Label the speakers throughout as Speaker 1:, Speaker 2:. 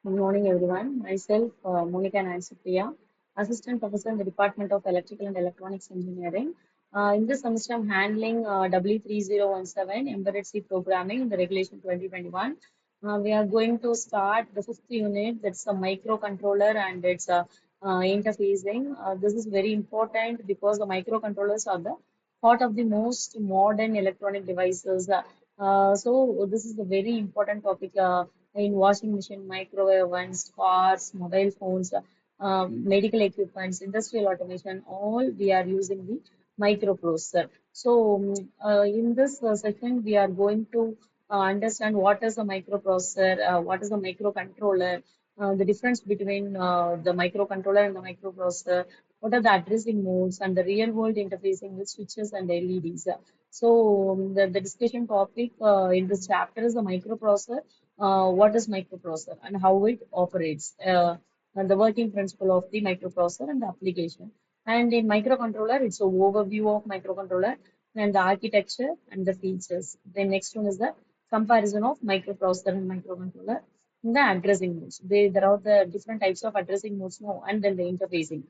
Speaker 1: Good morning, everyone. Myself, Monica Nancy Priya, Assistant Professor in the Department of Electrical and Electronics Engineering. In this semester, I'm handling W3017 Embedded C Programming in the Regulation 2021. We are going to start the fifth unit, that's a microcontroller and its interfacing. This is very important because the microcontrollers are the part of the most modern electronic devices. So this is a very important topic in washing machine, microwave ovens, cars, mobile phones, medical equipments, industrial automation. All we are using the microprocessor. So in this section, we are going to understand what is a microprocessor, what is a microcontroller, the difference between the microcontroller and the microprocessor, what are the addressing modes, and the real world interfacing with switches and LEDs. So the discussion topic in this chapter is the microprocessor. What is microprocessor and how it operates, and the working principle of the microprocessor and the application. And in microcontroller, it's an overview of microcontroller and the architecture and the features. The next one is the comparison of microprocessor and microcontroller in the addressing modes. There are the different types of addressing modes now, and then the interfacing.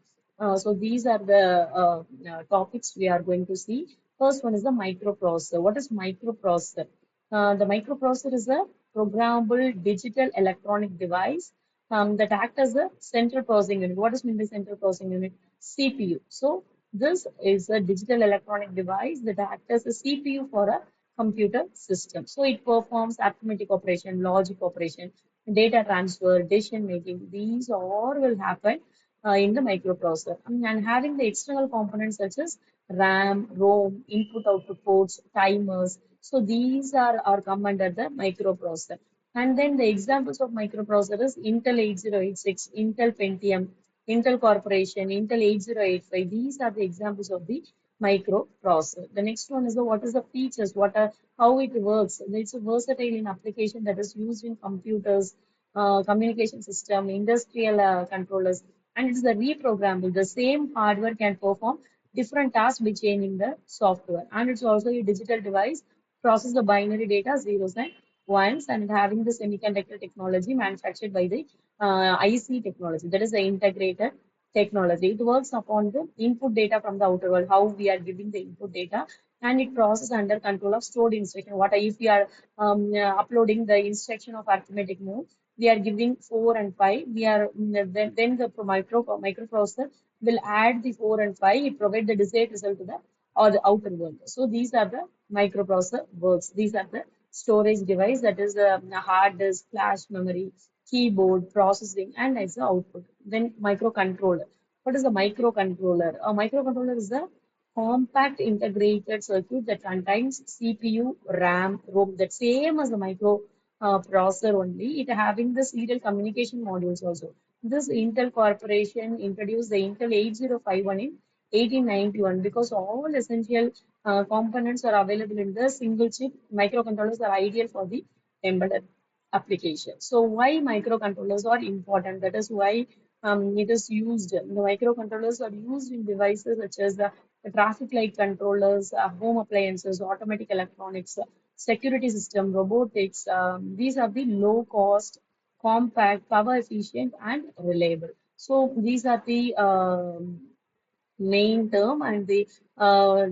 Speaker 1: So these are the topics we are going to see. First one is the microprocessor. What is microprocessor? The microprocessor is a programmable digital electronic device that act as a central processing unit. What does mean by central processing unit? CPU. So this is a digital electronic device that acts as a CPU for a computer system. So it performs arithmetic operation, logic operation, data transfer, decision making. These all will happen in the microprocessor. And having the external components such as RAM, ROM, input output ports, timers. So these are come under the microprocessor. And then the examples of microprocessor is Intel 8086, Intel Pentium, Intel Corporation, Intel 8085. These are the examples of the microprocessor. The next one is the what is the features, what are how it works. It's a versatile in application that is used in computers, communication system, industrial controllers, and it's the reprogrammable. The same hardware can perform different tasks by changing the software, and it's also a digital device, process the binary data zeros and ones, and having the semiconductor technology manufactured by the IC technology, that is the integrated technology. It works upon the input data from the outer world, how we are giving the input data, and it processes under control of stored instruction. What if we are uploading the instruction of arithmetic mode? We are giving 4 and 5. We are then the microprocessor will add the 4 and 5. It provide the desired result to the or the outer world. So these are the microprocessor works. These are the storage device, that is a hard disk, flash memory, keyboard, processing, and as the output. Then microcontroller. What is a microcontroller? A microcontroller is a compact integrated circuit that contains CPU, RAM, ROM, that same as the micro processor only. It having the serial communication modules also. This Intel Corporation introduced the Intel 8051 in 1891 because all essential components are available in the single chip. Microcontrollers are ideal for the embedded application. So why microcontrollers are important? That is why it is used. The microcontrollers are used in devices such as the traffic light controllers, home appliances, automatic electronics, security system, robotics. These are the low cost, compact, power efficient, and reliable. So these are the main term, and the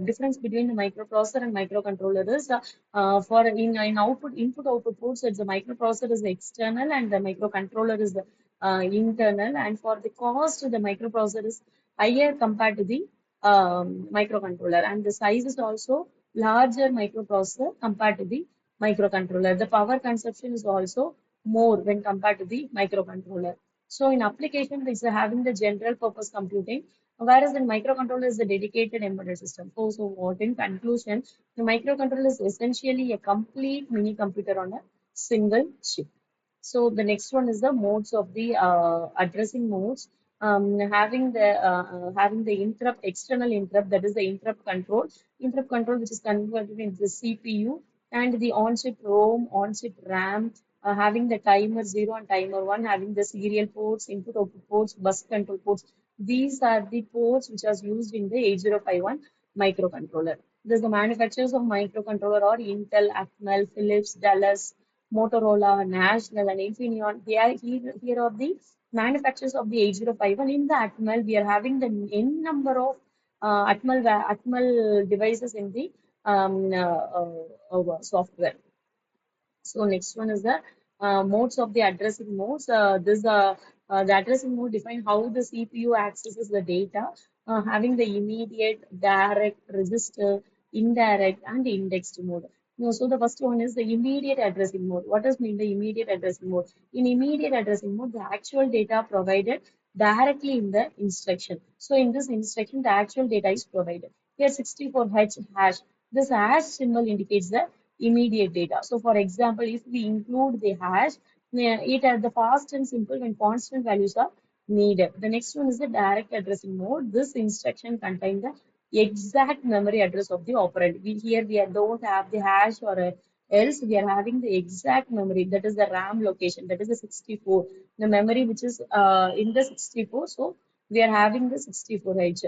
Speaker 1: difference between the microprocessor and microcontroller is for in output input output ports, it's the microprocessor is the external and the microcontroller is the internal, and for the cost the microprocessor is higher compared to the microcontroller, and the size is also larger microprocessor compared to the microcontroller. The power consumption is also more when compared to the microcontroller. So in application, it's having the general purpose computing, whereas the microcontroller is a dedicated embedded system. So what in conclusion, the microcontroller is essentially a complete mini computer on a single chip. So the next one is the modes of the addressing modes. Having the interrupt, external interrupt, that is the interrupt control which is converted into the CPU, and the on-chip ROM, on-chip RAM, having the timer 0 and timer 1, having the serial ports, input output ports, bus control ports. These are the ports which are used in the 8051 microcontroller. Thus, the manufacturers of microcontroller are Intel, Atmel, Philips, Dallas, Motorola, National, and Infineon. Here are the manufacturers of the 8051. In the Atmel, we are having the n number of Atmel devices in the software. So next one is the modes of the addressing modes. The addressing mode define how the CPU accesses the data, having the immediate, direct, register, indirect, and indexed mode. So the first one is the immediate addressing mode. What does mean the immediate addressing mode? In immediate addressing mode, the actual data provided directly in the instruction. So in this instruction, the actual data is provided. Here 64H hash. This hash symbol indicates the immediate data. So for example, if we include the hash, it has the fast and simple when constant values are needed. The next one is the direct addressing mode. This instruction contains the exact memory address of the operand. We don't have the hash or else we are having the exact memory, that is the RAM location, that is the 64, the memory which is in the 64. So we are having the 64H.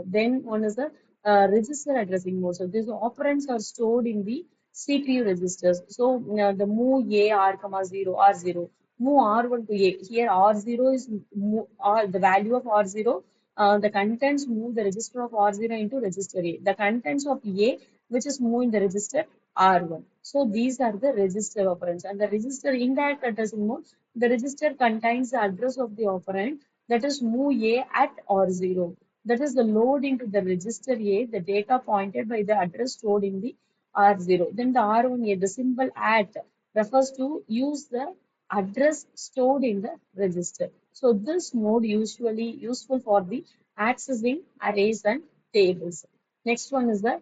Speaker 1: Then one is the register addressing mode. So these operands are stored in the CPU registers. So the move A R comma 0 R0, move R1 to A. Here R0 is the value of R0. The contents move the register of R0 into register A. The contents of A, which is moved in the register R1. So these are the register operands. And the register indirect addressing mode, the register contains the address of the operand, that is move A at R0. That is the load into the register A, the data pointed by the address stored in the R0. Then the R1A, the symbol at refers to use the address stored in the register. So this mode usually useful for the accessing arrays and tables. Next one is the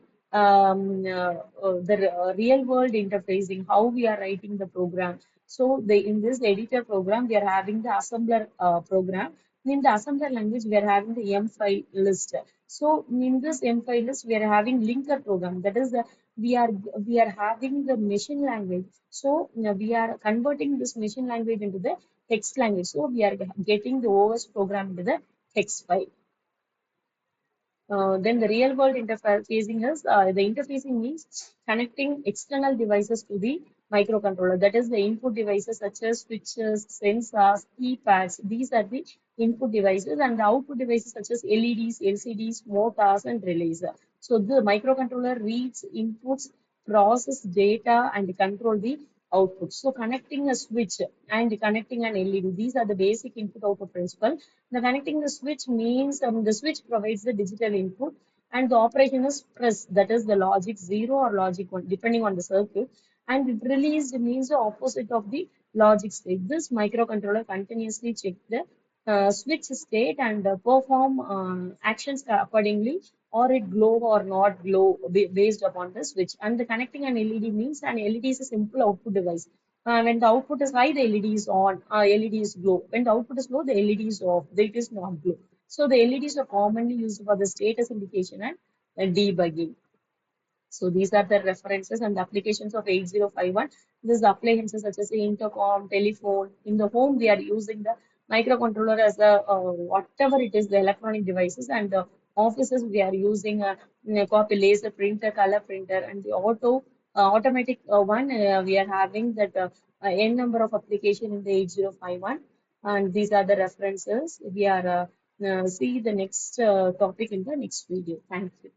Speaker 1: real world interfacing, how we are writing the program. So in this editor program, we are having the assembler program. In the assembler language, we are having the M file list. So in this M file list, we are having linker program. That is the we are we are having the machine language. So we are converting this machine language into the text language. So we are getting the OS program into the text file. Then the real world interfacing is the interfacing means connecting external devices to the microcontroller. That is the input devices such as switches, sensors, keypads. These are the input devices, and the output devices such as LEDs, LCDs, motors, and relays. So the microcontroller reads inputs, process data, and control the output. So connecting a switch and connecting an LED, these are the basic input output principle. The connecting the switch means the switch provides the digital input and the operation is press, that is the logic 0 or logic 1 depending on the circuit, and it released means the opposite of the logic state. This microcontroller continuously check the switch state and perform actions accordingly, or it glow or not glow based upon the switch. And the connecting an LED means an LED is a simple output device. When the output is high, the LED is on, LED is glow. When the output is low, the LED is off, it is not glow. So the LEDs are commonly used for the status indication and debugging. So these are the references and the applications of 8051. This is appliances such as the intercom, telephone. In the home, we are using the microcontroller as a whatever it is, the electronic devices, and the offices we are using a copy laser printer, color printer, and the automatic one. We are having that n number of application in the 8051, and these are the references. We are see the next topic in the next video. Thank you.